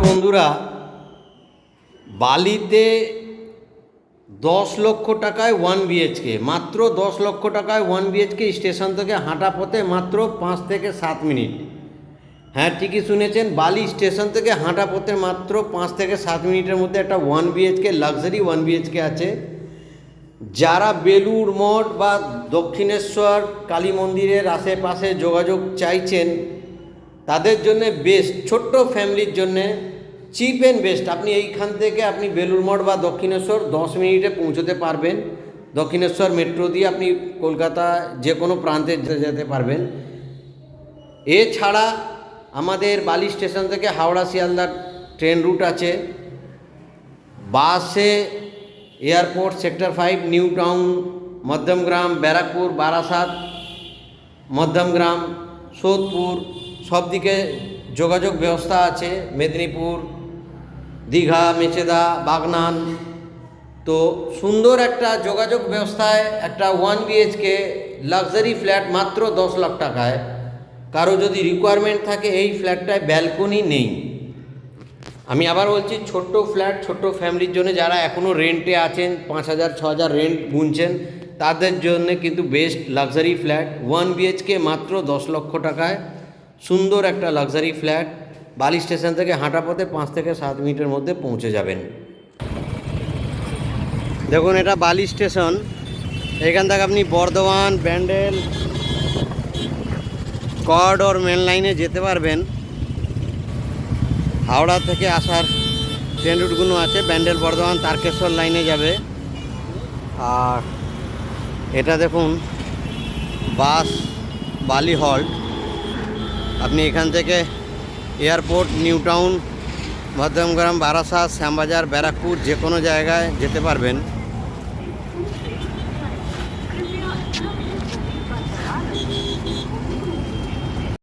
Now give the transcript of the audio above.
বন্ধুরা, বালিতে 10 লক্ষ টাকায় 1 BHK, মাত্র 10 লক্ষ টাকায় 1 BHK স্টেশন থেকে হাঁটা পথে মাত্র 5 থেকে 7 মিনিট। হ্যাঁ, ঠিকই শুনেছেন, বালি স্টেশন থেকে হাঁটা পথে মাত্র 5 থেকে 7 মিনিটের মধ্যে একটা 1 BHK লাক্সারি 1 BHK আছে। যারা বেলুড় মঠ বা দক্ষিণেশ্বর কালী মন্দিরের আশেপাশে যোগাযোগ চাইছেন তাদের জন্যে বেস্ট, ছোট্ট ফ্যামিলির জন্যে চিপ অ্যান্ড বেস্ট। আপনি এইখান থেকে আপনি বেলুড় মঠ বা দক্ষিণেশ্বর 10 মিনিটে পৌঁছতে পারবেন। দক্ষিণেশ্বর মেট্রো দিয়ে আপনি কলকাতা যে কোনো প্রান্তে যেতে পারবেন। এছাড়া আমাদের বালি স্টেশন থেকে হাওড়া শিয়ালদা ট্রেন রুট আছে। বাসে airport, sector 5, new town, Madhyamgram, Barrackpore, Barasat, Madhyamgram, Sodepur সব দিকে যোগাযোগ ব্যবস্থা আছে। মেদিনীপুর, দীঘা, মেচেদা, বাগনান। তো সুন্দর একটা যোগাযোগ ব্যবস্থায় একটা 1 BHK লাক্সারি ফ্ল্যাট মাত্র 10 লাখ টাকায়। কারো যদি রিকোয়ারমেন্ট থাকে, এই ফ্ল্যাটটায় ব্যালকনি নেই। আমি আবার বলছি, ছোট্ট ফ্ল্যাট, ছোট্ট ফ্যামিলির জন্য, যারা এখনও রেন্টে আছেন, 5,000 6,000 রেন্ট গুনছেন, তাদের জন্য কিন্তু বেস্ট লাক্সারি ফ্ল্যাট 1 BHK মাত্র 10 লক্ষ টাকায়। সুন্দর একটা লাক্সারি ফ্ল্যাট, বালি স্টেশন থেকে হাঁটা পথে 5 থেকে 7 মিনিটের মধ্যে পৌঁছে যাবেন। দেখুন, এটা বালি স্টেশন। এখান থেকে আপনি বর্ধমান, ব্যান্ডেল, করিডোর মেন লাইনে যেতে পারবেন। হাওড়া থেকে আসার ট্রেন রুটগুলো আছে, ব্যান্ডেল, বর্ধমান, তারকেশ্বর লাইনে যাবে। আর এটা দেখুন বাস বালি হল্ট। আপনি এখান থেকে airport, new town, Madhyamgram, Barasat, Shyambazar, Barrackpore যে কোনো জায়গায় যেতে পারবেন।